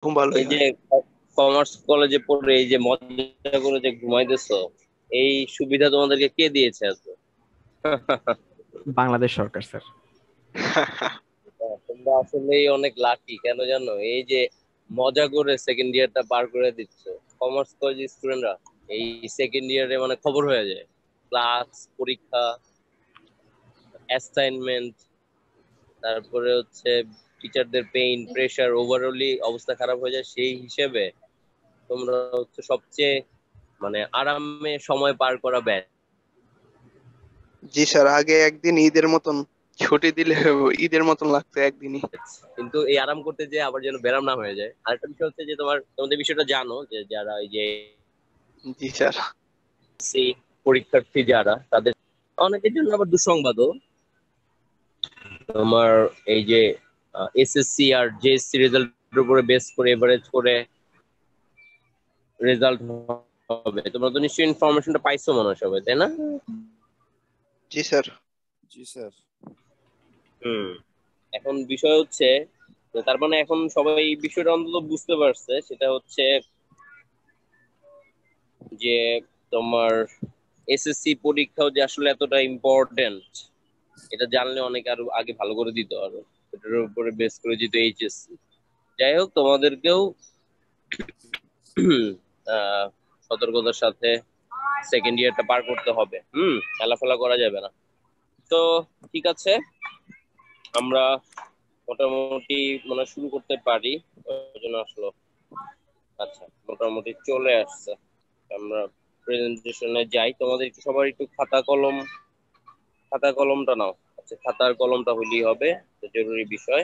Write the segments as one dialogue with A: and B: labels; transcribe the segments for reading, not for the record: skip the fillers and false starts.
A: ঘুম ভালোই
B: এই যে
A: হয়।
B: কমার্স কলেজে পড়ে এই যে মজা করে যে ঘুমাইতেছো, এই সুবিধা তোমাদেরকে কে দিয়েছে এত?
C: বাংলাদেশ সরকার স্যার।
B: তোমরা আসলেই অনেক লাকি, কেন জানো? এই যে মজা করে সেকেন্ড ইয়ারটা পার করে দিচ্ছ। কমার্স কলেজ স্টুডেন্টরা এই সেকেন্ড ইয়ারে মানে খবর হয়ে যায়, ক্লাস, পরীক্ষা, অ্যাসাইনমেন্ট, তারপরে হচ্ছে টিচারদের পেইন, প্রেসার, ওভারঅলি অবস্থা খারাপ হয়ে যায়। সেই হিসেবে তোমরা হচ্ছে সবচেয়ে মানে আরামে সময় পার করা ব্যাচ।
A: জি স্যার, আগে একদিন ঈদের মতন ছুটি দিলে ঈদের মতন লাগতো একদিনই।
B: কিন্তু এই আরাম করতে যে আবার যেন ব্যারাম না হয়ে যায়। আরেকটা বিষয় হচ্ছে যে তোমাদের বিষয়টা জানো যে যারা এই যে
A: জি স্যার।
B: সি পরীক্ষার্থী যারা, তাদের অনেকের জন্য আবার দুঃসংবাদও। তোমার এই যে এসএসসি আর জেএসসি রেজাল্টের উপরে বেস করে এভারেজ করে রেজাল্ট হবে। তোমরা তো নিশ্চয়ই ইনফরমেশনটা পাইছো মনে হয় সবাই, তাই না?
A: জি স্যার।
D: জি স্যার।
B: হুম। এখন বিষয় হচ্ছে যে তার মানে এখন সবাই এই বিষয়টা অন্তত বুঝতে পারছে, সেটা হচ্ছে যে তোমার এসএসসি পরীক্ষাও যে আসলে এতটা ইম্পর্টেন্ট, এটা জানলে অনেক আরো আগে ভালো করে দিত, আরো এটার উপরে বেস করে দিত এইচএসসি। যাই হোক, তোমাদেরকেও আহ সতর্কতার সাথে সেকেন্ড ইয়ারটা পার করতে হবে। খেলাফেলা করা যাবে না। তো ঠিক আছে, আমরা মোটামুটি মানে শুরু করতে পারি। ওই জন্য আসলো। আচ্ছা, মোটামুটি চলে আসছে। আমরা প্রেজেন্টেশনে যাই। তোমাদের একটু সবার একটু খাতা কলমটা নাও। আচ্ছা, খাতার কলমটা হইলেই হবে, এটা জরুরি বিষয়।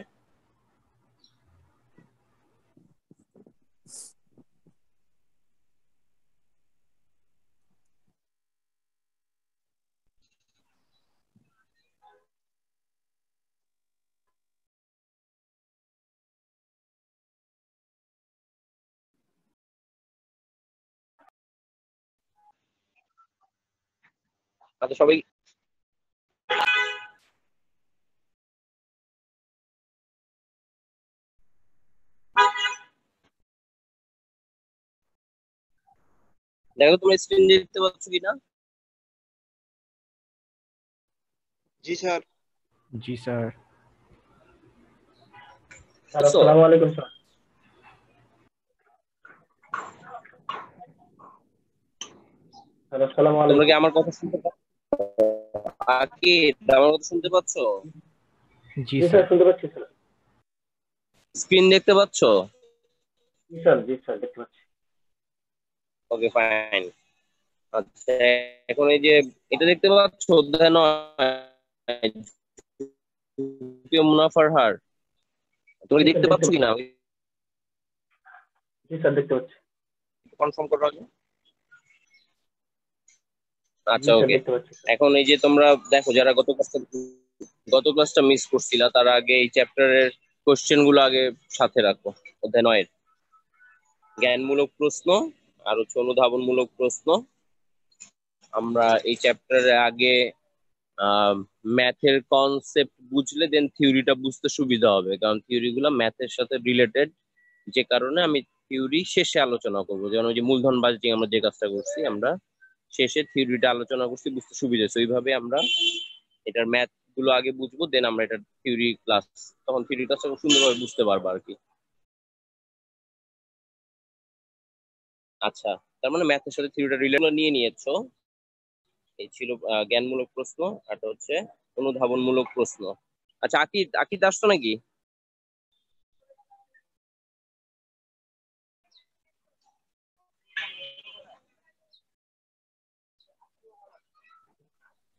B: আচ্ছা সবাই, দেখো তোমার স্ক্রিন দেখতে পাচ্ছ কিনা?
A: জি স্যার।
C: জি স্যার।
E: স্যার আসসালামু আলাইকুম স্যার। স্যার আসসালামু
B: তোমরা কি
E: আলাইকুম।
B: আমার কথা শুনতে পাচ্ছ? কি আমার কথা শুনতে পাচ্ছ?
C: জি
E: জি
C: স্যার।
E: স্যার শুনতে পাচ্ছি স্যার।
B: স্ক্রিন দেখতে পাচ্ছ?
E: জি স্যার দেখতে পাচ্ছি।
B: ওকে, ফাইন। আচ্ছা, এখন এই যে এটা দেখতে পাচ্ছ, অধ্যায় 9 মুনাফার হার। তুমি
E: জি স্যার
B: দেখতে
E: দেখতে
B: পাচ্ছ কিনা?
E: জি স্যার দেখতে পাচ্ছি।
B: কনফার্ম করো আগে।
E: জি
B: আচ্ছা,
E: স্যার
B: ওকে।
E: দেখতে পাচ্ছি স্যার।
B: এখন এই যে তোমরা দেখো, যারা গত ক্লাসটা মিস করছিলা, তারা আগে এই চ্যাপ্টারের কোশ্চেন গুলো আগে সাথে রাখো। অধ্যায় 9 জ্ঞানমূলক প্রশ্ন আর হচ্ছে অনুধাবনমূলক প্রশ্ন। আমরা এই চ্যাপ্টারে আগে ম্যাথের কনসেপ্ট বুঝলে দেন থিওরিটা বুঝতে সুবিধা হবে, কারণ থিওরি গুলো ম্যাথের সাথে রিলেটেড। যে কারণে আমি থিওরি শেষে আলোচনা করবো, যেমন ওই যে মূলধন বাজেটিং আমরা যে কাজটা করছি, আমরা শেষে থিওরিটা আলোচনা করছি, বুঝতে সুবিধা হচ্ছে। ওইভাবে আমরা এটার ম্যাথ গুলো আগে বুঝবো, দেন আমরা এটা থিওরি ক্লাস, তখন থিওরি ক্লাসটা খুব সুন্দরভাবে বুঝতে পারবো আর কি। আচ্ছা, তার মানে ম্যাথের সাথে থিওরিটা রিলেটেড নিয়ে নিয়েছো। এই ছিল জ্ঞানমূলক প্রশ্ন, আর হচ্ছে অনুধাবনমূলক প্রশ্ন। আচ্ছা, আকিদ আকিদ আসছো নাকি?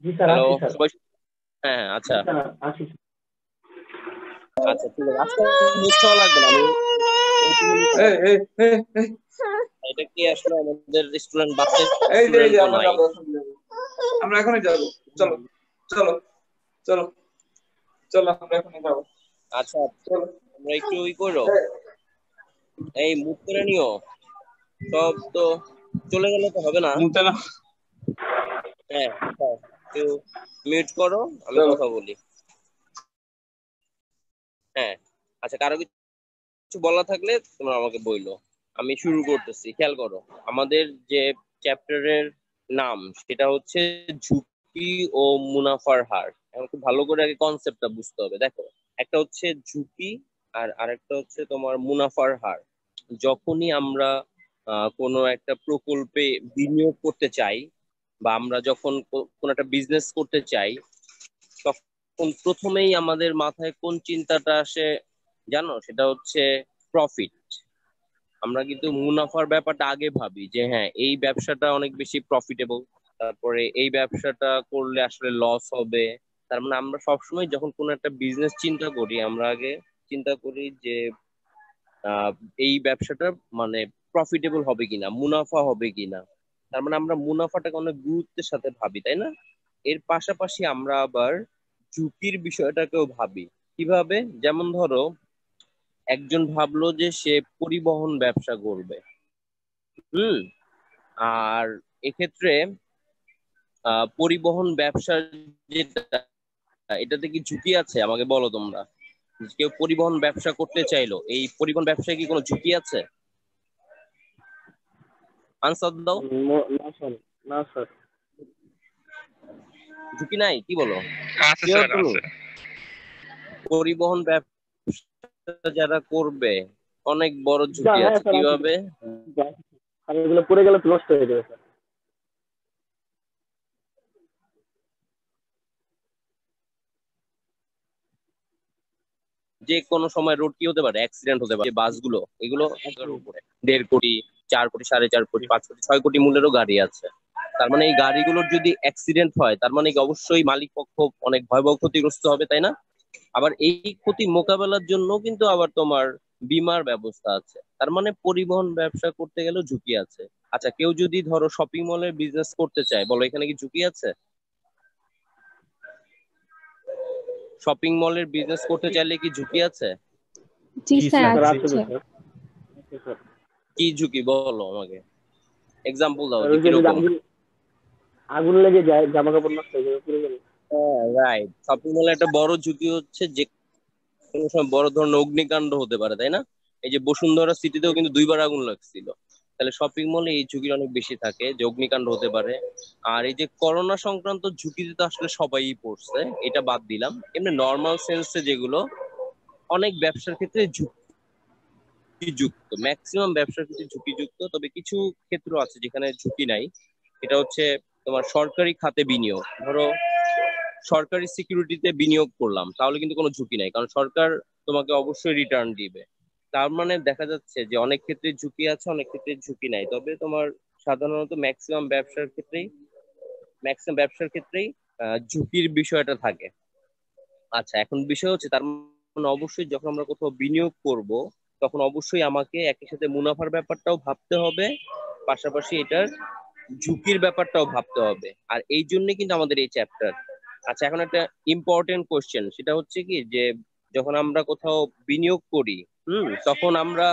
E: জি স্যার
B: হ্যালো
E: আসছি স্যার।
B: সবাই? হ্যাঁ, হ্যাঁ, আচ্ছা।
E: জি স্যার আসছি।
B: আচ্ছা, ঠিক আছে, আজকে মিস হওয়া লাগবে না। আমি তুমি নিতে
D: এই
B: পারো।
D: এই এই এই
B: এটা কি আসলে আমাদের স্টুডেন্ট, বাচ্চা
D: এই
B: স্টুডেন্ট
D: যে
B: তো
D: আমরা
B: নাই।
D: যাবো, এখন যাবো। আমরা এখনই যাবো। চলো চলো চলো চলো, আমরা এখনই যাবো।
B: আচ্ছা,
D: চলো।
B: আমরা একটু করো,
D: এই,
B: এই মুভ করে নিও। সব তো চলে গেলে তো হবে না।
D: মুতে না।
B: হ্যাঁ, হ্যাঁ, একটু মিউট করো, আমি
D: চলো।
B: কথা বলি। হ্যাঁ, আচ্ছা, কারো কিছু কিছু বলা থাকলে তোমরা আমাকে বইলো। আমি শুরু করতেছি, খেয়াল করো। আমাদের যে চ্যাপ্টারের নাম সেটা হচ্ছে ঝুঁকি ও মুনাফার হার। এখন খুব ভালো করে আগে কনসেপ্টটা বুঝতে হবে। দেখো, একটা হচ্ছে ঝুঁকি আর আরেকটা হচ্ছে তোমার মুনাফার হার। যখনই আমরা কোনো একটা প্রকল্পে বিনিয়োগ করতে চাই বা আমরা যখন কোনো একটা বিজনেস করতে চাই, তখন প্রথমেই আমাদের মাথায় কোন চিন্তাটা আসে জানো? সেটা হচ্ছে প্রফিট। আমরা কিন্তু মুনাফার ব্যাপারটা আগে ভাবি যে হ্যাঁ, এই ব্যবসাটা অনেক বেশি প্রফিটেবল, তারপরে এই ব্যবসাটা করলে আসলে লস হবে। তার মানে আমরা সবসময় যখন কোনো একটা বিজনেস চিন্তা করি, আমরা আগে চিন্তা করি যে আহ, এই ব্যবসাটা মানে প্রফিটেবল হবে কিনা, মুনাফা হবে কিনা। তার মানে আমরা মুনাফাটাকে অনেক গুরুত্বের সাথে ভাবি, তাই না? এর পাশাপাশি আমরা আবার ঝুঁকির বিষয়টাকেও ভাবি। কিভাবে? যেমন ধরো, একজন ভাবলো যে সে পরিবহন ব্যবসা করবে। হুম। আর এক্ষেত্রে পরিবহন ব্যবসার যেটা, এটাতে কি ঝুঁকি আছে আমাকে বলো তোমরা। কেউ পরিবহন ব্যবসা করতে চাইলো, এই পরিবহন ব্যবসায় কি কোনো ঝুঁকি আছে? আনসার দাও।
E: না স্যার, না স্যার।
B: ঝুঁকি নাই? কি বলো?
A: আছে
B: শিওর
A: স্যার,
B: তুমি?
A: আছে।
B: পরিবহন ব্যবসা যারা করবে অনেক বড় ঝুঁকি
E: হ্যাঁ
B: আছে।
E: স্যার, আছে
B: কিভাবে?
E: স্যার। আর এগুলো পড়ে গেলে তো নষ্ট হয়ে যাবে স্যার।
B: যে কোনো সময় রোড কি হতে পারে? অ্যাক্সিডেন্ট হতে পারে। বাসগুলো এগুলো টাকার উপরে 1.5 কোটি, 4 কোটি, 4.5 কোটি, 5 কোটি, 6 কোটি মূল্যেরও গাড়ি আছে। তার মানে এই গাড়িগুলোর যদি অ্যাক্সিডেন্ট হয়, তার মানে কি অবশ্যই মালিক পক্ষ অনেক ভয়াবহ ক্ষতিগ্রস্ত হবে, তাই না? আবার এই ক্ষতি মোকাবেলার জন্য কিন্তু আবার তোমার বীমার ব্যবস্থা আছে। তার মানে পরিবহন ব্যবসা করতে গেলেও ঝুঁকি আছে। আচ্ছা, কেউ যদি ধরো শপিং মলের বিজনেস করতে চায়, বলো এখানে কি ঝুঁকি আছে? শপিং মলের বিজনেস করতে চাইলে কি ঝুঁকি আছে?
F: জি
C: জি
F: স্যার,
C: স্যার।
E: স্যার
F: আছে।
E: আছে তো স্যার, আছে স্যার।
B: কি ঝুঁকি বলো আমাকে, এক্সাম্পল দাও
E: স্যার
B: যে
E: ওই যে যদি
B: কিরকম।
E: আগুন আগুন লেগে যায়, জামা কাপড় নষ্ট হয়ে যাবে, পুড়ে যাবে।
B: হ্যাঁ, রাইট। শপিং মলে একটা বড় ঝুঁকি হচ্ছে যে কোনো সময় বড় ধরনের অগ্নিকাণ্ড হতে পারে, তাই না? এই যে বসুন্ধরা সিটিতেও কিন্তু 2বার আগুন লাগছিল। তাহলে শপিং মলে এই ঝুঁকি অনেক বেশি থাকে যে অগ্নিকাণ্ড হতে পারে। আর এই যে করোনা সংক্রান্ত ঝুঁকিতে তো আসলে সবাই পড়ছে, এটা বাদ দিলাম। এমনি নর্মাল সেন্সে যেগুলো অনেক ব্যবসার ক্ষেত্রে ঝুঁকিযুক্ত, ম্যাক্সিমাম ব্যবসার ক্ষেত্রে ঝুঁকিযুক্ত, তবে কিছু ক্ষেত্র আছে যেখানে ঝুঁকি নাই। এটা হচ্ছে তোমার সরকারি খাতে বিনিয়োগ। ধরো সরকারি সিকিউরিটিতে বিনিয়োগ করলাম, তাহলে কিন্তু কোনো ঝুঁকি নাই, কারণ সরকার তোমাকে অবশ্যই রিটার্ন দিবে। তার মানে দেখা যাচ্ছে যে অনেক ক্ষেত্রে ঝুঁকি আছে, অনেক ক্ষেত্রে ঝুঁকি নাই। তবে তোমার সাধারণত ম্যাক্সিমাম ব্যবসার ক্ষেত্রেই ঝুঁকির বিষয়টা থাকে। আচ্ছা, এখন বিষয় হচ্ছে তার মানে অবশ্যই যখন আমরা কোথাও বিনিয়োগ করব, তখন অবশ্যই আমাকে একই সাথে মুনাফার ব্যাপারটাও ভাবতে হবে, পাশাপাশি এটার ঝুঁকির ব্যাপারটাও ভাবতে হবে। আর এই জন্য কিন্তু আমাদের এই চ্যাপ্টার। আচ্ছা, এখন একটা ইম্পর্টেন্ট কোশ্চেন, সেটা হচ্ছে কি যে যখন আমরা কোথাও বিনিয়োগ করি, তখন আমরা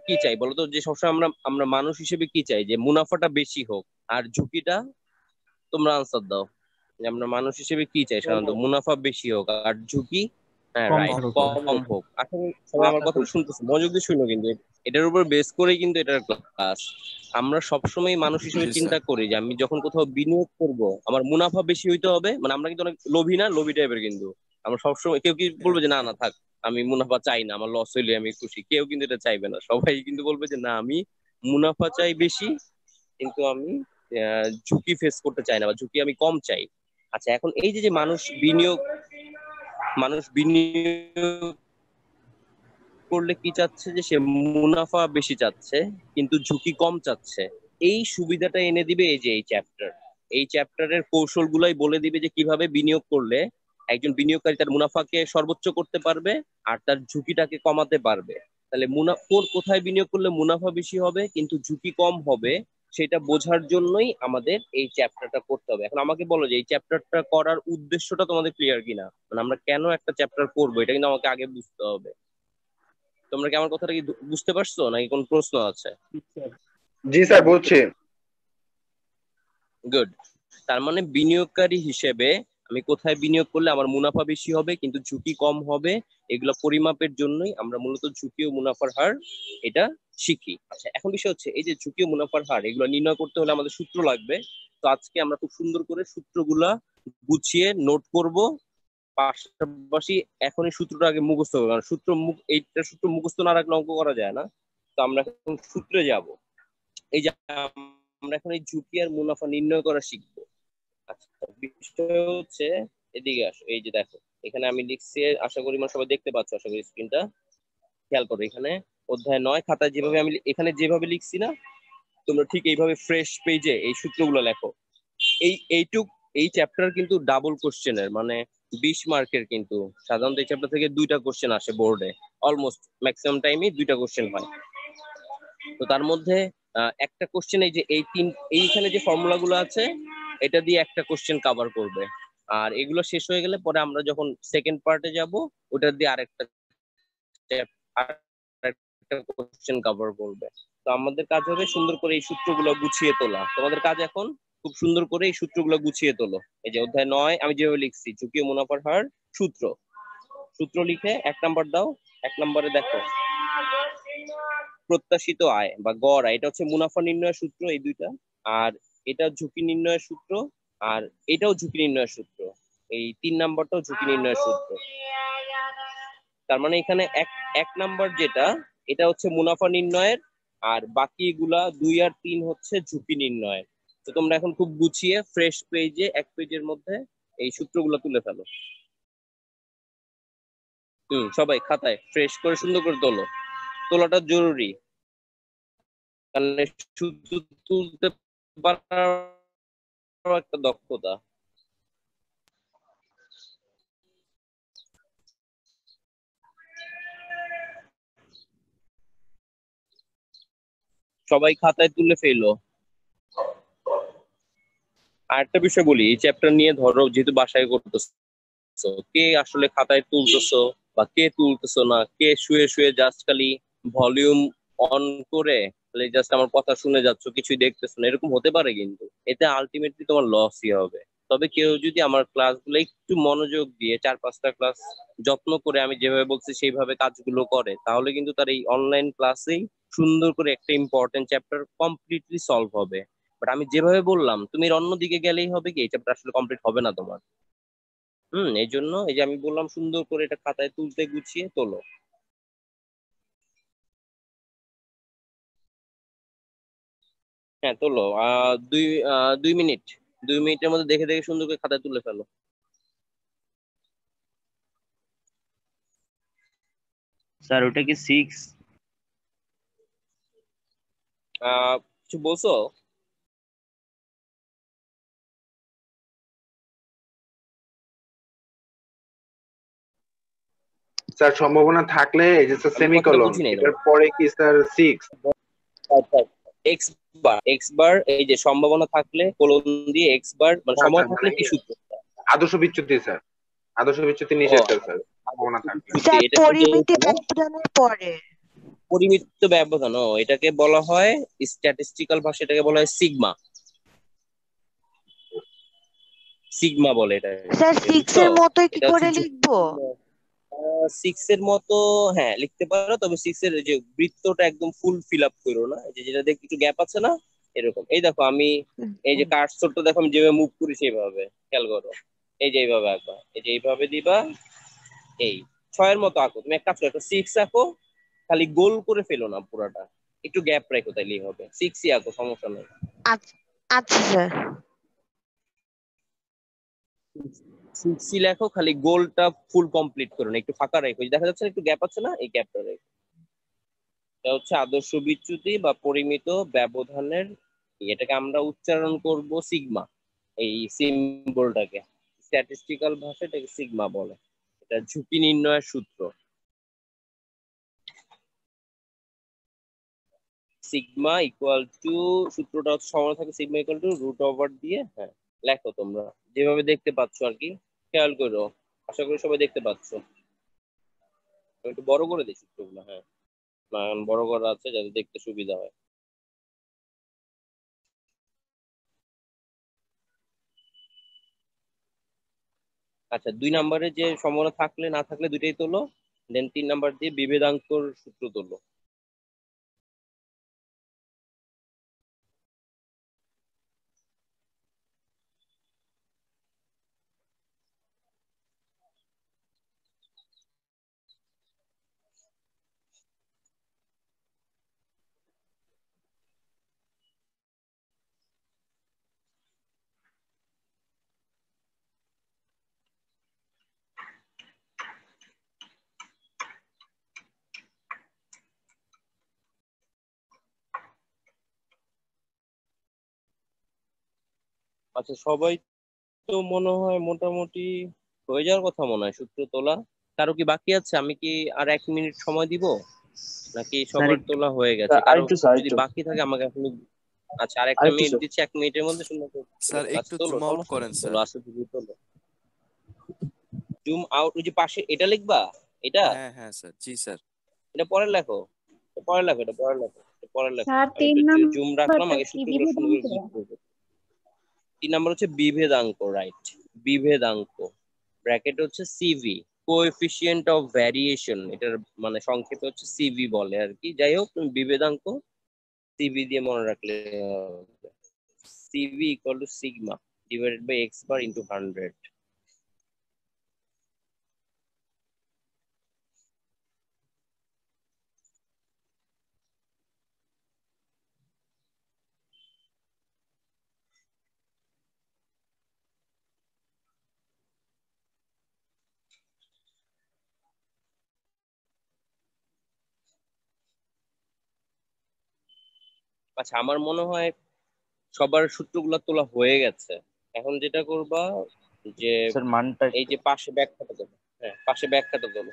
B: কি চাই বলতো? যে সবসময় আমরা আমরা মানুষ হিসেবে কি চাই? যে মুনাফাটা বেশি হোক আর ঝুঁকিটা, তোমরা আনসার দাও। যে আমরা মানুষ হিসেবে কি চাই
E: কম
B: সাধারণত?
E: হোক।
B: মুনাফা বেশি হোক আর ঝুঁকি, হ্যাঁ
C: কম
B: রাইট,
C: হোক।
B: কম হোক। আসলে সবাই আমার কথা শুনতেছে, মনোযোগ দিয়ে শুনো কিন্তু। এটার উপর বেস করেই কিন্তু এটার ক্লাস। আমরা সবসময় মানুষ হিসেবে
G: জি
B: চিন্তা
G: স্যার।
B: করি যে আমি যখন কোথাও বিনিয়োগ করব, আমার মুনাফা বেশি হইতে হবে। মানে আমরা কিন্তু অনেক লোভী, না লোভী টাইপের কিন্তু। আমরা সবসময়, কেউ কি বলবে যে না না থাক, আমি মুনাফা চাই না, আমার লস হইলে আমি খুশি? কেউ কিন্তু এটা চাইবে না। সবাই কিন্তু বলবে যে না, আমি মুনাফা চাই বেশি, কিন্তু আমি ঝুঁকি ফেস করতে চাই না, বা ঝুঁকি আমি কম চাই। আচ্ছা, এখন এই যে যে মানুষ বিনিয়োগ করলে কি চাচ্ছে? যে সে মুনাফা বেশি চাচ্ছে কিন্তু ঝুঁকি কম চাচ্ছে। এই সুবিধাটা এনে দিবে এই যে এই চ্যাপ্টারের কৌশলগুলাই বলে দিবে যে কিভাবে বিনিয়োগ করলে একজন বিনিয়োগকারী তার মুনাফাকে সর্বোচ্চ করতে পারবে আর তার ঝুঁকিটাকে কমাতে পারবে। তাহলে কোথায় বিনিয়োগ করলে মুনাফা বেশি হবে কিন্তু ঝুঁকি কম হবে, সেটা বোঝার জন্যই আমাদের এই চ্যাপ্টারটা করতে হবে। এখন আমাকে বলো যে এই চ্যাপ্টারটা করার উদ্দেশ্যটা তোমাদের ক্লিয়ার কিনা? মানে আমরা কেন একটা চ্যাপ্টার করবো, এটা কিন্তু আমাকে আগে বুঝতে হবে। তোমরা কি আমার কথাটা কি বুঝতে পারছো, নাকি কোন প্রশ্ন আছে?
A: জি স্যার, বলছি।
B: গুড। তার মানে বিনিয়োগকারী হিসেবে আমি কোথায় বিনিয়োগ করলে আমার মুনাফা বেশি হবে কিন্তু ঝুঁকি কম হবে, এগুলো পরিমাপের জন্যই আমরা মূলত ঝুঁকি ও মুনাফার হার এটা শিখি। আচ্ছা, এখন বিষয় হচ্ছে এই যে ঝুঁকি ও মুনাফার হার এগুলো নির্ণয় করতে হলে আমাদের সূত্র লাগবে। তো আজকে আমরা খুব সুন্দর করে সূত্রগুলা গুছিয়ে নোট করব, পাশাপাশি এখন এই সূত্রটা আগে মুখস্থ করবো, কারণ এইটা সূত্র মুখস্থ না রাখলে অঙ্ক করা যায় না। তো আমরা এখন সূত্রে যাব। এই যে আমরা এখন এই ঝুঁকি আর মুনাফা নির্ণয় করা শিখবো। আচ্ছা, বিষয় হচ্ছে এদিকে আসো, এই যে দেখো এখানে আমি লিখছি, আশা করি মানে সবাই দেখতে পাচ্ছ, আশা করি স্ক্রিনটা খেয়াল করো। এখানে অধ্যায় 9 খাতায় যেভাবে আমি এখানে যেভাবে লিখছি না, তোমরা ঠিক এইভাবে ফ্রেশ পেজে এই সূত্রগুলো লেখো। এই চ্যাপ্টার কিন্তু ডাবল কোশ্চেনের, মানে 20 মার্কের, কিন্তু সাধারণত এই চ্যাপ্টার থেকে 2টা কোশ্চেন আসে বোর্ডে, অলমোস্ট ম্যাক্সিমাম টাইমই 2টা কোশ্চেন হয়। তো তার মধ্যে একটা কোশ্চেন এই যে এইখানে যে ফর্মুলা গুলো আছে এটা দিয়ে একটা কোশ্চেন কভার করবে, আর এগুলো শেষ হয়ে গেলে পরে আমরা যখন সেকেন্ড পার্টে যাব ওটা দিয়ে আরেকটা কোশ্চেন কভার করবে। তো আমাদের কাজ হবে সুন্দর করে এই সূত্রগুলো গুছিয়ে তোলা। তোমাদের কাজ এখন খুব সুন্দর করে এই সূত্রগুলো গুছিয়ে তোলো। এই যে অধ্যায় 9 আমি যেভাবে লিখছি, ঝুঁকি ও মুনাফার হার সূত্র লিখে 1 নাম্বার দাও। 1 নম্বরে দেখো প্রত্যাশিত আয় বা গড় আয়, এটা হচ্ছে মুনাফা নির্ণয়ের সূত্র, এই দুইটা। আর এটা ঝুঁকি নির্ণয়ের সূত্র, আর এটাও ঝুঁকি নির্ণয়ের সূত্র। এই 3 নাম্বারটাও ঝুঁকি নির্ণয়ের সূত্র। তার মানে এখানে এক নাম্বার যেটা, এটা হচ্ছে মুনাফা নির্ণয়ের, আর বাকিগুলা 2 আর 3 হচ্ছে ঝুঁকি নির্ণয়ের। তো তোমরা এখন খুব গুছিয়ে ফ্রেশ পেজে 1 পেজের মধ্যে এই সূত্রগুলো তুলে ফেলো। সবাই খাতায় ফ্রেশ করে সুন্দর করে তোলাটা জরুরি, কারণ সূত্র তুলতে পারার একটা দক্ষতা। সবাই খাতায় তুলে ফেলো। আর একটা বিষয় বলি, এই চ্যাপ্টার নিয়ে ধরো যেহেতু বাসায় করতেছো, কে আসলে খাতায় তুলতেছো বা কে তুলতেছো না, কে শুয়ে শুয়ে জাস্ট খালি ভলিউম অন করে জাস্ট আমার কথা শুনে যাচ্ছ, কিছুই দেখতেছো না, এরকম হতে পারে, কিন্তু এতে আলটিমেটলি তোমার লসই হবে। তবে কেউ যদি আমার ক্লাসগুলো একটু মনোযোগ দিয়ে 4-5টা ক্লাস যত্ন করে আমি যেভাবে বলছি সেইভাবে কাজগুলো করে, তাহলে কিন্তু তার এই অনলাইন ক্লাসেই সুন্দর করে একটা ইম্পর্টেন্ট চ্যাপ্টার কমপ্লিটলি সলভ হবে। বাট আমি যেভাবে বললাম তুমি এর অন্যদিকে গেলেই হবে কি, এই চ্যাপ্টার আসলে কমপ্লিট হবে না তোমার। এই জন্য এই যে আমি বললাম সুন্দর করে এটা খাতায় তুলতে গুছিয়ে তোলো। হ্যাঁ তোলো, 2 মিনিট, 2 মিনিটের মধ্যে দেখে দেখে সুন্দর করে খাতায় তুলে ফেলো। স্যার ওটা কি 6? কিছু বলছো?
F: স্যার সম্ভাবনা থাকলে এই যে
B: আমি কথাটা
F: সেমিকোলন
B: বুঝি নাই
F: এটার
B: তোমার।
F: পরে কি স্যার 6?
B: এক্স বার এই যে সম্ভাবনা থাকলে কোলন দিয়ে এক্স বার, মানে
F: না
B: সময়
F: স্যার,
B: থাকলে
F: মানে
B: কি সূত্র?
F: আদর্শ বিচ্যুতি স্যার, আদর্শ বিচ্যুতি
B: ও
F: নিষেধ স্যার সম্ভাবনা থাকলে।
G: স্যার
B: এটা কিন্তু
G: পরিমিতি
B: এইটা না,
G: ব্যবধানের পরে।
B: পরিমিত ব্যবধান, এটাকে বলা হয় স্ট্যাটিস্টিক্যাল ভাষায় এটাকে বলা হয় সিগমা। সিগমা বলে
G: স্যার
B: এটাকে,
G: 6
B: বুঝছো?
G: এর মতোই কি
B: এটা হচ্ছে
G: করে লিখবো?
B: 6 এর মতো, হ্যাঁ লিখতে পারো, তবে 6 এর যে বৃত্তটা একদম ফুল ফিল আপ করো না, এই যে যেটা দেখতে একটু গ্যাপ আছে না, এরকম। এই দেখো আমি এই যে কার্সরটা দেখো আমি যেভাবে মুভ করি সেইভাবে খেয়াল করো। এই যে এইভাবে আঁকবা, এই যে এইভাবে দিবা, এই 6 এর মতো আঁকো। তুমি এক কাজ করো, 6 আঁকো, খালি গোল করে ফেলো না পুরাটা, একটু গ্যাপ রাখো, তাইলেই হবে। 6ই আঁকো, সমস্যা নেই।
G: আচ্ছা আচ্ছা স্যার।
B: 6ই লেখো, খালি গোলটা ফুল কমপ্লিট করো না, একটু ফাঁকা রেখো, দেখা যাচ্ছে না একটু গ্যাপ আছে না, এই গ্যাপটা রেখো। এটা হচ্ছে আদর্শ বিচ্যুতি বা পরিমিত ব্যবধানের, এটাকে আমরা উচ্চারণ করব সিগমা, এই সিম্বলটাকে স্ট্যাটিস্টিক্যাল ভাষায় এটাকে সিগমা বলে। এটা ঝুঁকি নির্ণয়ের সূত্র। সিগমা ইকুয়াল টু, সূত্রটা হচ্ছে সমান থাকে sigma equal to root over দিয়ে, হ্যাঁ লেখো তোমরা যেভাবে দেখতে পাচ্ছ আর কি, খেয়াল করো, আশা করি সবাই দেখতে পাচ্ছ। আমি একটু বড় করে দিই সূত্রগুলো, হ্যাঁ বড় করা আছে যাতে দেখতে সুবিধা হয়। আচ্ছা 2 নম্বরে যে সম্ভাবনা থাকলে না থাকলে দুইটাই তোলো, দেন 3 নাম্বার দিয়ে বিভেদাঙ্কর সূত্র তোলো। আচ্ছা সবাই তো মনে হয় মোটামুটি হয়ে যাওয়ার কথা মনে হয় সূত্র তোলা। কারো কি বাকি আছে? আমি কি আর 1 মিনিট সময় দিব, নাকি
E: স্যার
B: সবার তোলা হয়ে গেছে? কারো
E: আরেকটু স্যার
B: যদি
E: একটু
B: বাকি থাকে আমাকে এখন। আচ্ছা আর একটা
E: আরেকটু
B: মিনিট
E: স্যার।
B: দিচ্ছি, 1 মিনিটের মধ্যে সুন্দর করে
H: স্যার
B: তোলো। আচ্ছা
H: একটু
B: তোলো,
H: জুম আউট
B: সমস্যা
H: করেন
B: নেই, তোলো
H: স্যার।
B: আস্তে ধীরে তোলো। জুম আউট, ওই যে পাশে এটা লিখবা, এটা
H: হ্যাঁ হ্যাঁ স্যার, জি স্যার।
B: এটা পরে লেখো, এটা পরে লেখো, এটা পরে লেখো, এটা পরে লেখো।
I: স্যার
B: আমি
I: 3
B: একটু জুম রাখলাম,
I: নাম্বারটা
B: আগে
I: কি
B: সূত্রগুলো সুন্দর করে
I: বিভেদাঙ্ক?
B: বুঝতে হবে। 3 নাম্বার হচ্ছে বিভেদাঙ্ক, রাইট? বিভেদাঙ্ক ব্র্যাকেট হচ্ছে সিভি, কোএফিসিয়েন্ট অফ ভ্যারিয়েশন, এটার মানে সংক্ষেপে হচ্ছে সিভি বলে আর কি। যাই হোক তুমি বিভেদাঙ্ক সিভি দিয়ে মনে রাখলে হবে। CV equal to sigma divided by x bar into 100। আচ্ছা আমার মনে হয় সবার সূত্রগুলো তোলা হয়ে গেছে। এখন যেটা করবা যে
E: স্যার মানটা
B: এই
E: একটু
B: যে পাশে ব্যাখ্যাটা দেবো, হ্যাঁ পাশে ব্যাখ্যাটা দেবো।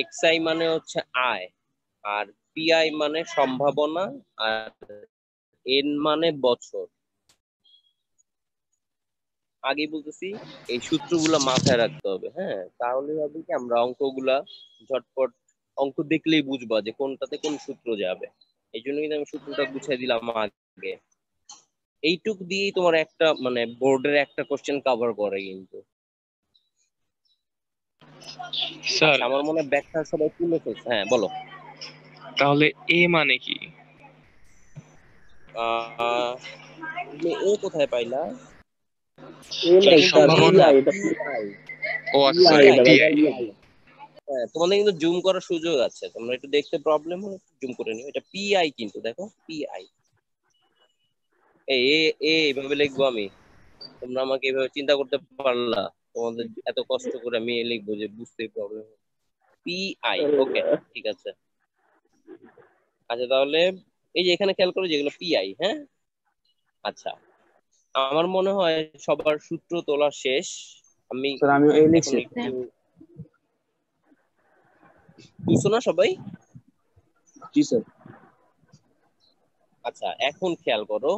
B: এক্স আই মানে হচ্ছে আয়, আর পি আই মানে সম্ভাবনা, আর এন মানে বছর। আগে বলতেছি এই সূত্রগুলা মাথায় রাখতে হবে, হ্যাঁ তাহলে হবে কি আমরা অঙ্কগুলা ঝটপট, অঙ্ক দেখলেই বুঝবা যে কোনটাতে কোন সূত্র যাবে। এই জন্য কিন্তু আমি সূত্রটা গুছিয়ে দিলাম আগে। এইটুক দিয়েই তোমার একটা মানে বোর্ডের একটা কোশ্চেন কভার করে কিন্তু।
J: স্যার
B: আচ্ছা আমার মনে হয় ব্যাখ্যা সবাই তুলে ফেলছে, হ্যাঁ বলো।
J: তাহলে এ মানে কি?
B: তুমি এ কোথায় পাইলা?
E: এ
B: এটা
E: নাই
B: কিন্তু
E: স্যার
B: মেন
J: সম্ভাবনা।
B: না,
E: পিআই, এটা
B: পিআই।
J: ও আচ্ছা
E: পিআই
J: সরি,
E: এটা ভাই
J: পিআই।
E: পিআই।
B: হ্যাঁ তোমাদের কিন্তু জুম করার সুযোগ আছে, তোমরা একটু দেখতে প্রবলেম হলে জুম করে নিও। এটা পিআই কিন্তু, দেখো পিআই। এইভাবে লিখবো আমি, তোমরা আমাকে এভাবে চিন্তা করতে পারলা? তোমাদের এত কষ্ট করে আমি লিখবো যে বুঝতে প্রবলেম। পিআই, ওকে ঠিক আছে। আচ্ছা তাহলে এই যে এখানে খেয়াল করো যেগুলো পিআই, হ্যাঁ আচ্ছা আমার মনে হয় সবার সূত্র তোলা শেষ। আমি
E: স্যার আমি এই
B: এখন
E: লিখছি।
B: একটু বুঝছো না সবাই?
E: জি স্যার।
B: আচ্ছা এখন খেয়াল করো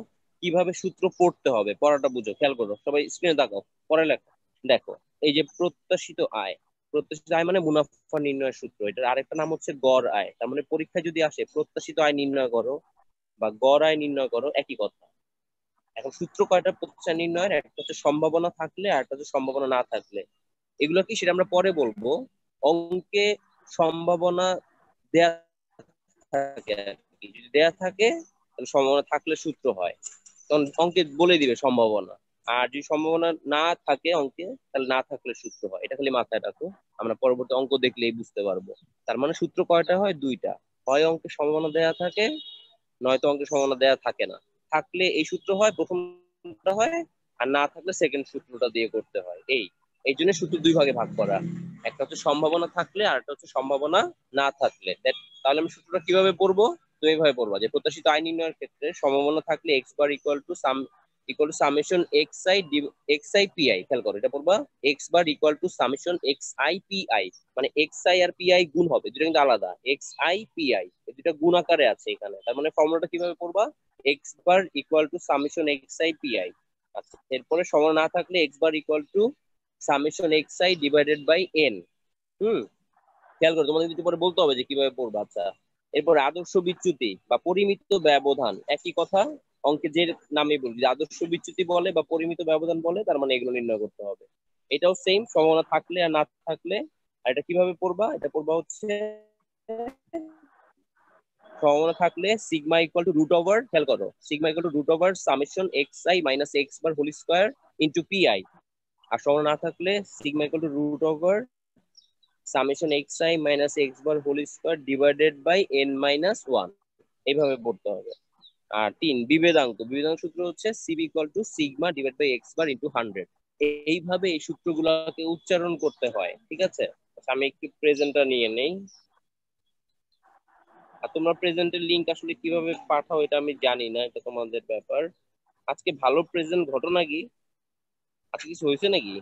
B: কিভাবে সূত্র পড়তে হবে, পড়াটা বুঝো, খেয়াল করো সবাই স্ক্রিনে তাকাও, পরে লেখো। দেখো এই যে প্রত্যাশিত আয়, প্রত্যাশিত আয় মানে মুনাফা নির্ণয়ের সূত্র। এটার আরেকটা নাম হচ্ছে গড় আয়। তার মানে পরীক্ষায় যদি আসে প্রত্যাশিত আয় নির্ণয় করো বা গড় আয় নির্ণয় করো, একই কথা। এখন সূত্র কয়টা প্রত্যাশা নির্ণয়ের? একটা হচ্ছে সম্ভাবনা থাকলে, আর একটা হচ্ছে সম্ভাবনা না থাকলে। এগুলো কি সেটা আমরা পরে বলবো। অঙ্কে সম্ভাবনা দেয়া থাকে আর কি। যদি দেয়া থাকে তাহলে সম্ভাবনা থাকলে সূত্র হয়, তখন অঙ্কে বলে দিবে সম্ভাবনা। আর যদি সম্ভাবনা না থাকে অঙ্কে, তাহলে না থাকলে সূত্র হয়। এটা খালি মাথায় রাখো, আমরা পরবর্তী অঙ্ক দেখলেই বুঝতে পারবো। তার মানে সূত্র কয়টা হয়? দুইটা। হয় অঙ্কে সম্ভাবনা দেয়া থাকে, নয়তো অঙ্কের সম্ভাবনা দেয়া থাকে না। থাকলে এই সূত্র হয়, প্রথমটা হয়, আর না থাকলে সেকেন্ড সূত্রটা দিয়ে করতে হয়। এই জন্য সূত্র দুই ভাগে ভাগ করা, একটা হচ্ছে সম্ভাবনা থাকলে আর একটা হচ্ছে সম্ভাবনা না থাকলে। তাহলে আমি সূত্রটা কিভাবে পড়বো? তুমি এইভাবে পড়বা যে প্রত্যাশিত আয় নির্ণয়ের ক্ষেত্রে সম্ভাবনা থাকলে x bar equal to summation x i p i. খেয়াল করো এটা পড়বা, x bar equal to summation x i p i. মানে এক্স আই আর পি আই গুণ হবে, দুটো কিন্তু আলাদা। এক্স আই পি আই এই দুটো গুণ আকারে আছে এখানে। তার মানে ফর্মুলাটা কিভাবে পড়বা? X bar equal to summation x i p i. আচ্ছা এরপরে সম্ভাবনা না থাকলে x bar equal to summation x i divided by n. খেয়াল করো, তোমাদের কিছু পরে বলতে হবে যে কিভাবে পড়বা। আচ্ছা এরপর আদর্শ বিচ্যুতি বা পরিমিত ব্যবধান, একই কথা। অঙ্কে যে নামে বলবি, আদর্শ বিচ্যুতি বলে বা পরিমিত ব্যবধান বলে, তার মানে এগুলো নির্ণয় করতে হবে। এটাও সেম, সম্ভাবনা থাকলে আর না থাকলে। আর এটা কিভাবে পড়বা? এটা পড়বা হচ্ছে সম্ভাবনা থাকলে sigma equal to root over, খেয়াল করো, sigma equal to root over summation x i minus x bar whole square into p i. আর সম্ভাবনা না থাকলে sigma equal to root over summation x i minus x bar whole square divided by n minus one. এইভাবে পড়তে হবে। আর 3 বিভেদাঙ্ক, বিভেদাঙ্ক সূত্র হচ্ছে CV equal to sigma divide by x bar into 100। এইভাবে এই সূত্রগুলোকে উচ্চারণ করতে হয়, ঠিক আছে? আমি একটু প্রেজেন্টটা নিয়ে নেই। আর তোমরা প্রেজেন্টের লিংক আসলে কিভাবে পাঠাও এটা আমি জানি না, এটা তোমাদের ব্যাপার। আজকে ভালো প্রেজেন্ট ঘটনা কি? আজকে কিছু হয়েছে নাকি?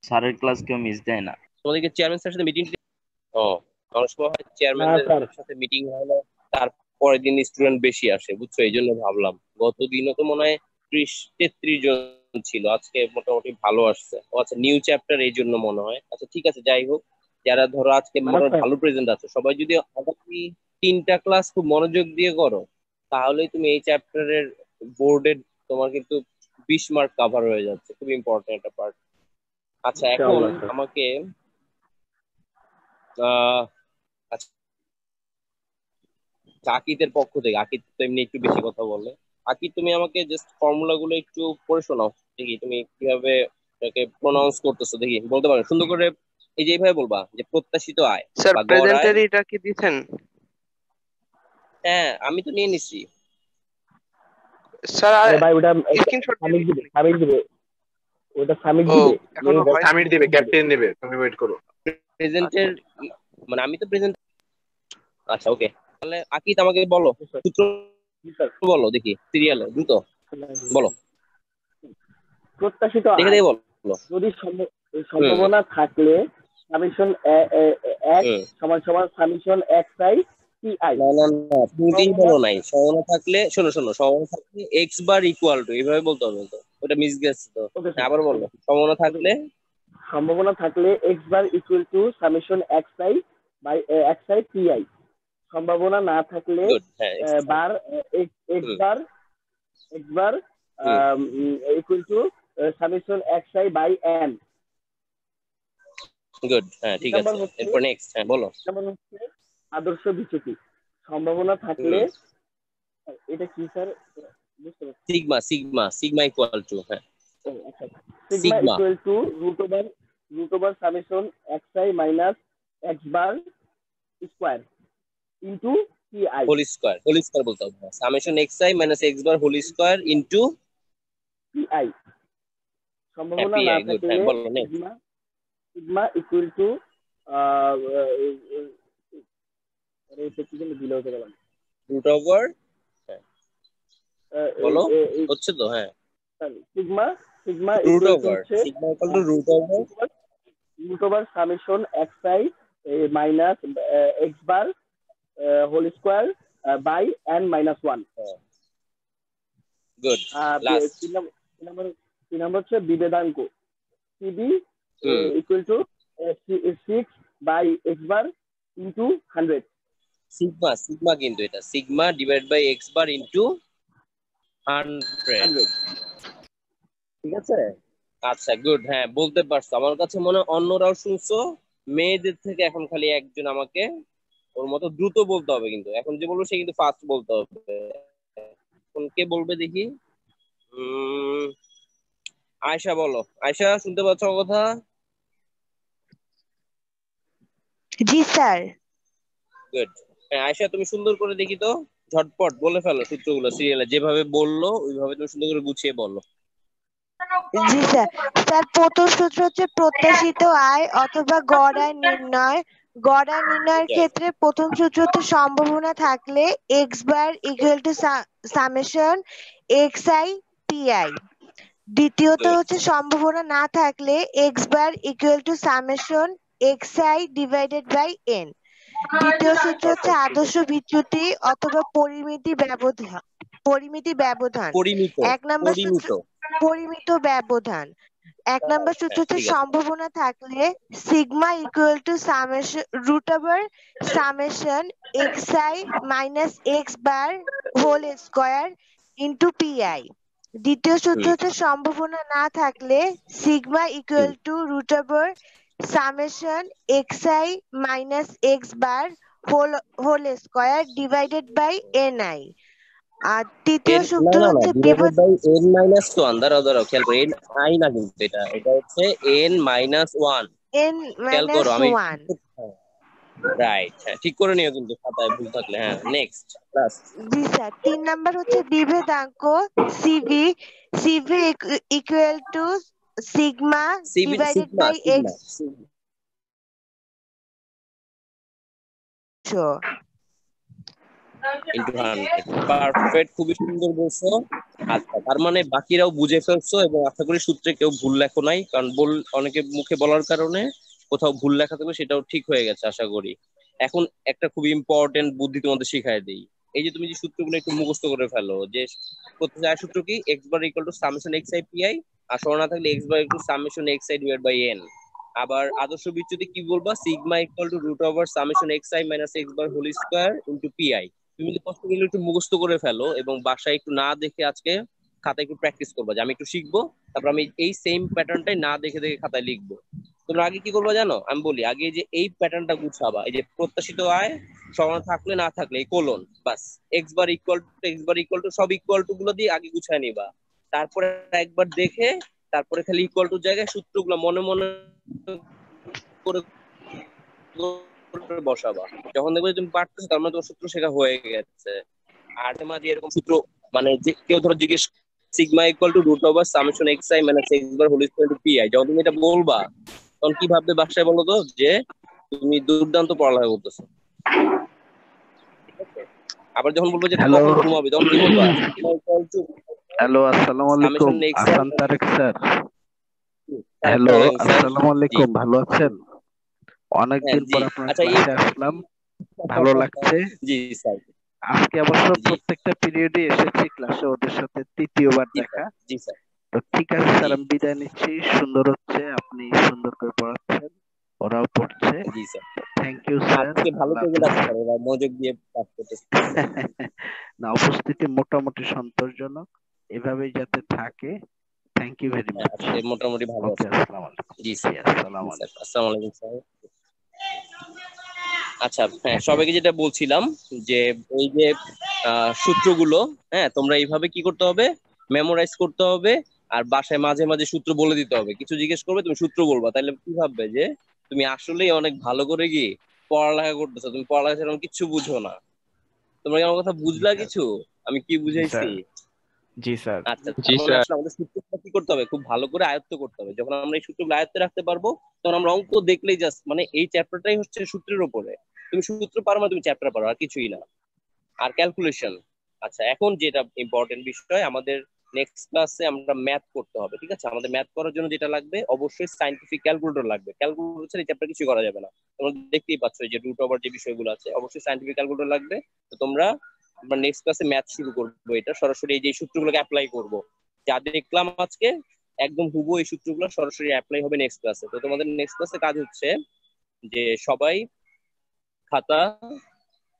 H: স্যারের ক্লাস কেউ মিস দেয় না।
B: তোমাদেরকে চেয়ারম্যান স্যারের সাথে মিটিং? ও, অনেক সময় হয় চেয়ারম্যানদের সাথে মিটিং হয় না, তারপরের দিন স্টুডেন্ট বেশি আসে, বুঝছো? এই জন্য ভাবলাম। গত দিনও তো মনে হয় 30-33 জন ছিল, আজকে মোটামুটি ভালো আসছে। ও আচ্ছা, নিউ চ্যাপ্টার, এই জন্য মনে হয়। আচ্ছা ঠিক আছে, যাই হোক, যারা ধরো আজকে মোটামুটি ভালো প্রেজেন্ট আছে, সবাই যদি আগামী 3টা ক্লাস খুব মনোযোগ দিয়ে করো, তাহলেই তুমি এই চ্যাপ্টারের বোর্ডের তোমার কিন্তু 20 মার্ক কভার হয়ে যাচ্ছে। খুব ইম্পর্টেন্ট একটা পার্ট। আচ্ছা, এখন আমাকে আচ্ছা, আকিতের পক্ষ থেকে, আকিত তো এমনি একটু বেশি কথা বলে। আকিত, তুমি আমাকে জাস্ট ফর্মুলা গুলো একটু পড়ে শোনাও দেখি, তুমি কিভাবে এটাকে প্রোনাউন্স করতেছো দেখি, বলতে পারো সুন্দর করে। এই যে এইভাবে বলবা যে প্রত্যাশিত আয়
A: স্যার
B: বা গড় আয়।
A: প্রেজেন্টের এটা কি দিবেন?
B: হ্যাঁ, আমি তো নিয়ে নিছি
A: স্যার।
E: আরে ভাই ওটা
A: স্ক্রিনশট
E: সাবমিট দিবে ওটা সাবমিট দিবে,
A: এখনো হয়
F: সাবমিট দিবে, ক্যাপ্টেন দিবে, তুমি ওয়েট করো।
B: প্রেজেন্টের, মানে আমি তো প্রেজেন্ট। আচ্ছা ওকে, তাহলে আকিত আমাকে বলো সূত্র বলো দেখি, সিরিয়ালে দ্রুত বলো,
E: প্রত্যাশিত
B: দেখে দেখে বলো।
E: যদি সম্ভাবনা থাকলে সামেশন এক সমান সমান summation x i p I.
B: না না না, তুমি বলো নাই। সম্ভাবনা থাকলে, শোনো, সম্ভাবনা থাকলে এক্স বার ইকুয়াল টু, এইভাবে বলতে হবে তো, ওটা মিস গেছে তো। আবার বলো, সম্ভাবনা থাকলে
E: x bar equal to summation x i by x i p i. সম্ভাবনা না থাকলে bar x bar equal to summation x i by n.
B: Good, হ্যাঁ ঠিক আছে। এরপর নেক্সট, হ্যাঁ বলো।
E: যেমন হচ্ছে আদর্শ বিচ্যুতি। সম্ভাবনা থাকলে এটা কি স্যার?
B: সিগমা ইকুয়াল টু, হ্যাঁ
E: sigma equal to root over summation x i minus x bar square into p i.
B: Whole square বলতে হবে, summation x i minus x bar whole square into
E: p i. সম্ভাবনা না থাকলে sigma equal to
B: root over, বলো হচ্ছে তো? হ্যাঁ,
E: sigma
B: root over, sigma equal to
E: root over summation x i minus x bar whole square by n minus 1।
B: Good. Last
E: 3 number হচ্ছে বিভেদাঙ্ক। CV equal to 6 by x bar into 100।
B: Sigma কিন্তু এটা sigma divide by x bar into 100, ঠিক আছে? আচ্ছা good, হ্যাঁ বলতে পারছো। আমার কাছে মনে হয় অন্যরাও শুনছো, মেয়েদের থেকে এখন খালি একজন আমাকে ওর মতো দ্রুত বলতে হবে, কিন্তু এখন যে বলবো সে কিন্তু ফাস্ট বলতে হবে। এখন কে বলবে দেখি? আয়শা বলো। আয়শা, শুনতে পাচ্ছ আমার কথা?
G: জি স্যার।
B: গুড, হ্যাঁ আয়শা তুমি সুন্দর করে দেখি তো, ঝটপট বলে ফেলো সূত্রগুলো সিরিয়ালে, যেভাবে বললো ওইভাবে তুমি সুন্দর করে গুছিয়ে বলো।
G: জি স্যার। প্রথম সূত্র হচ্ছে প্রত্যাশিত আয় অথবা গড় আয় নির্ণয়। গড় আয় নির্ণয়ের ক্ষেত্রে প্রথম সূত্র হচ্ছে সম্ভাবনা থাকলে x bar equal to summation x i p i. দ্বিতীয়ত হচ্ছে সম্ভাবনা না থাকলে x bar equal to summation x i divided by n. দ্বিতীয় সূত্র হচ্ছে আদর্শ বিচ্যুতি অথবা পরিমিত ব্যবধান। এক নম্বর সূত্র পরিমিত ব্যবধান। এক নম্বর সূত্র হচ্ছে সম্ভাবনা থাকলে sigma equal to summation root over summation x i minus x bar whole square into p i. দ্বিতীয় সূত্র হচ্ছে সম্ভাবনা না থাকলে sigma equal to root over summation xi minus x bar whole square divided by ni। আর তৃতীয় সূত্র হচ্ছে
B: ডিভাইডেড বাই n মাইনাস 1। দাঁড়াও খেয়াল করো, n i না কিন্তু এটা হচ্ছে n মাইনাস 1।
G: n
B: খেয়াল করো,
G: মাইনাস
B: আমি
G: 1।
B: রাইট, হ্যাঁ ঠিক করে নিও কিন্তু খাতায় ভুল থাকলে। হ্যাঁ নেক্সট ক্লাস।
G: জি স্যার। 3 নাম্বার হচ্ছে বিভেদাঙ্ক CV equal to sigma divided by x.
B: Into 100। Perfect, খুবই সুন্দর বলছো। আচ্ছা, তার মানে বাকিরাও বুঝে ফেলছো এবং আশা করি সূত্রে কেউ ভুল লেখো নাই, কারণ অনেকে মুখে বলার কারণে কোথাও ভুল লেখা থাকবে সেটাও ঠিক হয়ে গেছে আশা করি। এখন একটা খুবই ইম্পর্টেন্ট বুদ্ধি তোমাদের শিখাই দিই। এই যে তুমি যে সূত্রগুলো একটু মুখস্থ করে ফেলো, যে প্রত্যেক সূত্র কি x bar equal to summation x i p i, আর সমান না থাকলে x bar equal to summation x i divide by n. আবার আদর্শ বিচ্যুতি কি বলবা, sigma equal to root over summation x i minus x bar whole square into p i. তুমি যদি কষ্ট করে একটু মুখস্থ করে ফেলো এবং বাসায় একটু না দেখে আজকে খাতায় একটু প্র্যাকটিস করবা, যে আমি একটু শিখবো, তারপর আমি এই সেম প্যাটার্নটাই না দেখে দেখে খাতায় লিখবো। তোমরা আগে কি করবা জানো, আমি বলি আগে যে এই প্যাটার্নটা গুছাবা, এই যে প্রত্যাশিত আয় সমান থাকলে না থাকলে এই কোলন, বাস এক্স বার ইকুয়াল টু সব ইকুয়াল টু গুলো দিয়ে আগে গুছায় নিবা। তারপরে একবার দেখে তারপরে খালি ইকুয়াল টু জায়গায় সূত্রগুলো মনে মনে করে বসাবা। যখন দেখবে তুমি পারতেছো তার মানে তোমার সূত্র শেখা হয়ে গেছে। আর মাঝে এরকম সূত্র মানে যে কেউ ধরো জিজ্ঞেস sigma equal to root over summation x i minus x bar whole square to p i, যখন তুমি এটা বলবা তখন কি ভাববে বাসায় বলো তো, যে তুমি দুর্দান্ত পড়ালেখা করতেছো। আবার যখন বলবো যে কখন ঘুমাবে তখন কি বলবা,
I: হ্যালো আসসালামু আলাইকুম আহসান তারেক স্যার। হ্যালো আসসালামু আলাইকুম, ভালো আছেন? অনেকদিন পর আপনার ক্লাসে আসলাম, ভালো লাগছে।
B: জি স্যার।
I: আজকে অবশ্য প্রত্যেকটা পিরিয়ডে এসেছি ক্লাসে, ওদের সাথে তৃতীয়বার দেখা।
B: জি স্যার।
I: তো ঠিক আছে স্যার, আমি বিদায় নিচ্ছি। সুন্দর হচ্ছে, আপনি সুন্দর করে পড়াচ্ছেন, ওরাও পড়ছে।
B: জি স্যার।
I: Thank you sir.
B: আজকে ভালো করে লাগছে স্যার, ওরা মনোযোগ দিয়ে পাঠ করতেছে।
I: না, উপস্থিতি মোটামুটি সন্তোষজনক, এভাবেই যাতে থাকে। Thank you very much.
B: মোটামুটি ভালো আছে।
I: আসসালামু আলাইকুম।
B: জি স্যার। আসসালামু আলাইকুম স্যার। আচ্ছা হ্যাঁ, সবাইকে যেটা বলছিলাম যে এই যে সূত্রগুলো, হ্যাঁ তোমরা এইভাবে কি করতে হবে, মেমোরাইজ করতে হবে। আর বাসায় মাঝে মাঝে সূত্র বলে দিতে হবে। কিছু জিজ্ঞেস করবে তুমি সূত্র বলবা, তাহলে কি ভাববে যে তুমি আসলেই অনেক ভালো করে কি পড়ালেখা করতেছো। তুমি পড়ালেখা সেরকম কিছু বুঝো না। তোমরা কি আমার কথা বুঝলা কিছু আমি কি বুঝাইছি?
C: জি স্যার।
B: আচ্ছা, আমাদের সূত্রটা কি করতে হবে, খুব ভালো করে আয়ত্ত করতে হবে। যখন আমরা এই সূত্রগুলো আয়ত্তে রাখতে পারবো তখন আমরা অঙ্ক দেখলেই জাস্ট মানে এই চ্যাপ্টারটাই হচ্ছে সূত্রের উপরে। তুমি সূত্র পারো না, তুমি চ্যাপ্টার পারো, আর কিছুই না। আর ক্যালকুলেশন। আচ্ছা, এখন যেটা ইম্পর্টেন্ট বিষয়, আমাদের নেক্সট ক্লাসে আমরা ম্যাথ করতে হবে, ঠিক আছে? আমাদের ম্যাথ করার জন্য যেটা লাগবে অবশ্যই সায়েন্টিফিক ক্যালকুলেটর লাগবে। ক্যালকুলেটর ছাড়া এই চ্যাপ্টার কিছু করা যাবে না। তোমরা দেখতেই পাচ্ছ যে রুট ওভার যে বিষয়গুলো আছে, অবশ্যই সায়েন্টিফিক ক্যালকুলেটর লাগবে। তো আমরা নেক্সট ক্লাসে ম্যাথ শুরু করবো, এটা সরাসরি এই যে সূত্রগুলোকে অ্যাপ্লাই করব। যা দেখলাম আজকে একদম হুবহু এই সূত্রগুলো সরাসরি অ্যাপ্লাই হবে নেক্সট ক্লাসে। তো তোমাদের নেক্সট ক্লাসে কাজ হচ্ছে যে সবাই খাতা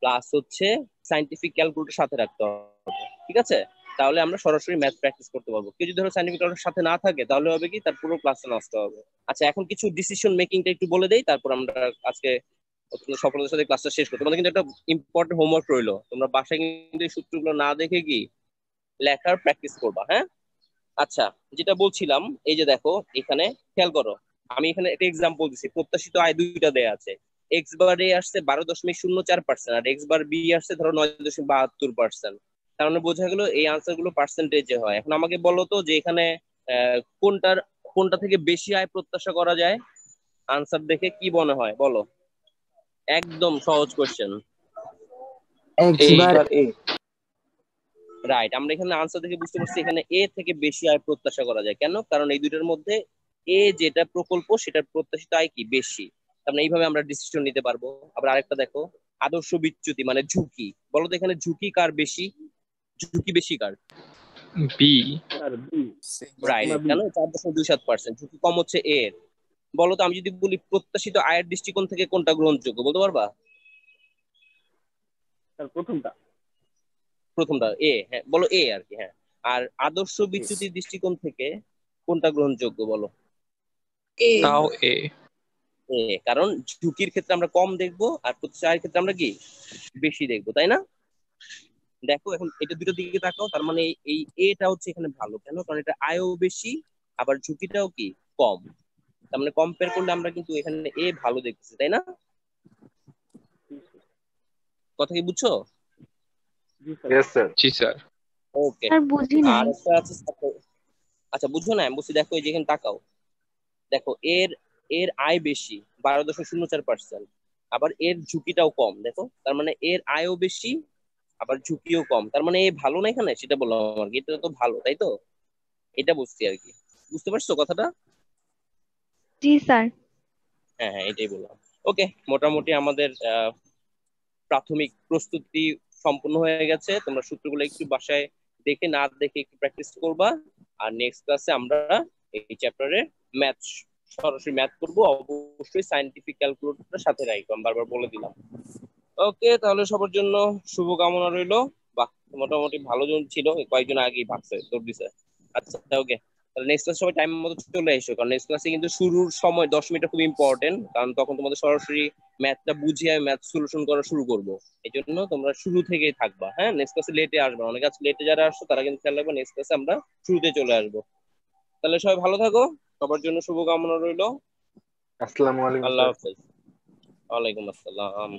B: প্লাস হচ্ছে সায়েন্টিফিক ক্যালকুলেটর সাথে রাখতে হবে, ঠিক আছে? তাহলে আমরা সরাসরি ম্যাথ প্র্যাকটিস করতে পারবো। কেউ যদি ধরো সায়েন্টিফিক ক্যালকুলেটর সাথে না থাকে তাহলে হবে কি, তার পুরো ক্লাসটা নষ্ট হবে। আচ্ছা, এখন কিছু ডিসিশন মেকিংটা একটু বলে দেই, তারপর আমরা আজকে সফলতার সাথে ক্লাসটা শেষ করবো। তোমাদের কিন্তু একটা ইম্পর্টেন্ট হোমওয়ার্ক রইলো, তোমরা বাসায় কিন্তু এই সূত্রগুলো না দেখে কি লেখার প্র্যাকটিস করবা, হ্যাঁ? আচ্ছা, যেটা বলছিলাম, এই যে দেখো এখানে খেয়াল করো, আমি এখানে একটা এক্সাম্পল দিচ্ছি। প্রত্যাশিত আয় দুইটা দেয়া আছে, এক্স বার এ আসছে 12.04%, আর এক্স বার বি আসছে ধরো 9.72%। তার মানে বোঝা গেল এই আনসার গুলো পার্সেন্টেজে হয়। এখন আমাকে বলো তো যে এখানে কোনটা থেকে বেশি আয় প্রত্যাশা করা যায়? আনসার দেখে কি মনে হয় বলো? একদম সহজ কোশ্চেন। রাইট, আমরা এখানে আনসার দেখে বুঝতে পারছি এখানে এ থেকে বেশি আয় প্রত্যাশা করা যায়। কেন? কারণ এই দুইটার মধ্যে এ যেটা প্রকল্প সেটার প্রত্যাশিত আয় কি বেশি। তার এইভাবে আমরা ডিসিশন নিতে পারবো। আবার আরেকটা দেখো, আদর্শ বিচ্যুতি মানে ঝুঁকি। বলো তো এখানে ঝুঁকি কার বেশি? ঝুঁকি বেশি কার?
J: বি।
B: রাইট, কেন? 4.27%। ঝুঁকি কম হচ্ছে এর। বলো তো আমি যদি বলি প্রত্যাশিত আয়ের দৃষ্টিকোণ থেকে কোনটা গ্রহণযোগ্য, বলতে পারবা?
E: প্রথমটা।
B: প্রথমটা এ, হ্যাঁ বলো এ আর কি। হ্যাঁ, আর আদর্শ বিচ্যুতির দৃষ্টিকোণ থেকে কোনটা গ্রহণযোগ্য বলো?
J: তাও এ।
B: কারণ ঝুঁকির ক্ষেত্রে আমরা কম দেখবো আর প্রতিচারের ক্ষেত্রে আমরা কি বেশি দেখবো, তাই না? দেখো এখন এটা দুটো দিকে তাকাও, তার মানে এই এটা হচ্ছে এখানে ভালো কেন, কারণ এটা আয়ও বেশি আবার ঝুঁকিটাও কি কম। তার মানে কম্পেয়ার করলে আমরা কিন্তু এখানে এ ভালো দেখতেছি, তাই না? কথা কি বুঝছো?
J: জি স্যার।
B: ওকে, আর একটা আছে আচ্ছা বুঝছো না, আমি বলছি দেখো এই যেখানে তাকাও, দেখো এর আয় বেশি 12.04%, আবার এর ঝুঁকিটাও কম। দেখো তার মানে এর আয়ও বেশি আবার ঝুঁকিও কম, তার মানে এ ভালো না এখানে, সেটা বললাম আর কি। এটা তো ভালো, তাই তো? এটা বুঝছি আর কি, বুঝতে পারছো কথাটা?
K: জি স্যার।
B: হ্যাঁ হ্যাঁ, এটাই বললাম। ওকে, মোটামুটি আমাদের প্রাথমিক প্রস্তুতি সম্পূর্ণ হয়ে গেছে। তোমরা সূত্রগুলো একটু বাসায় দেখে না দেখে একটু প্র্যাকটিস করবা, আর নেক্সট ক্লাসে আমরা এই চ্যাপ্টারে ম্যাথ, সরাসরি ম্যাথ করবো। অবশ্যই সায়েন্টিফিক ক্যালকুলেটরটা সাথে রাখবো, আমি বারবার বলে দিলাম। ওকে, তাহলে সবার জন্য শুভকামনা রইলো। বাহ, মোটামুটি ভালো জন ছিল, কয়েকজন আগেই ভাগছে দৌড় দিছে। আচ্ছা ওকে, তাহলে নেক্সট ক্লাস সবাই টাইম মতো চলে এসো, কারণ নেক্সট ক্লাসে কিন্তু শুরুর সময় 10 মিনিট খুব ইম্পর্টেন্ট, কারণ তখন তোমাদের সরাসরি ম্যাথটা বুঝিয়ে ম্যাথ সলিউশন করা শুরু করবো। এই জন্য তোমরা শুরু থেকেই থাকবা। হ্যাঁ, নেক্সট ক্লাসে লেটে আসবে, অনেক আছে লেটে যারা আসছো তারা কিন্তু খেয়াল রাখবে, নেক্সট ক্লাসে আমরা শুরুতে চলে আসবো। তাহলে সবাই ভালো থাকো, সবার জন্য শুভকামনা রইলো।
F: আসসালামু আলাইকুম।
B: আল্লাহ হাফেজ। ওয়ালাইকুম আসসালাম।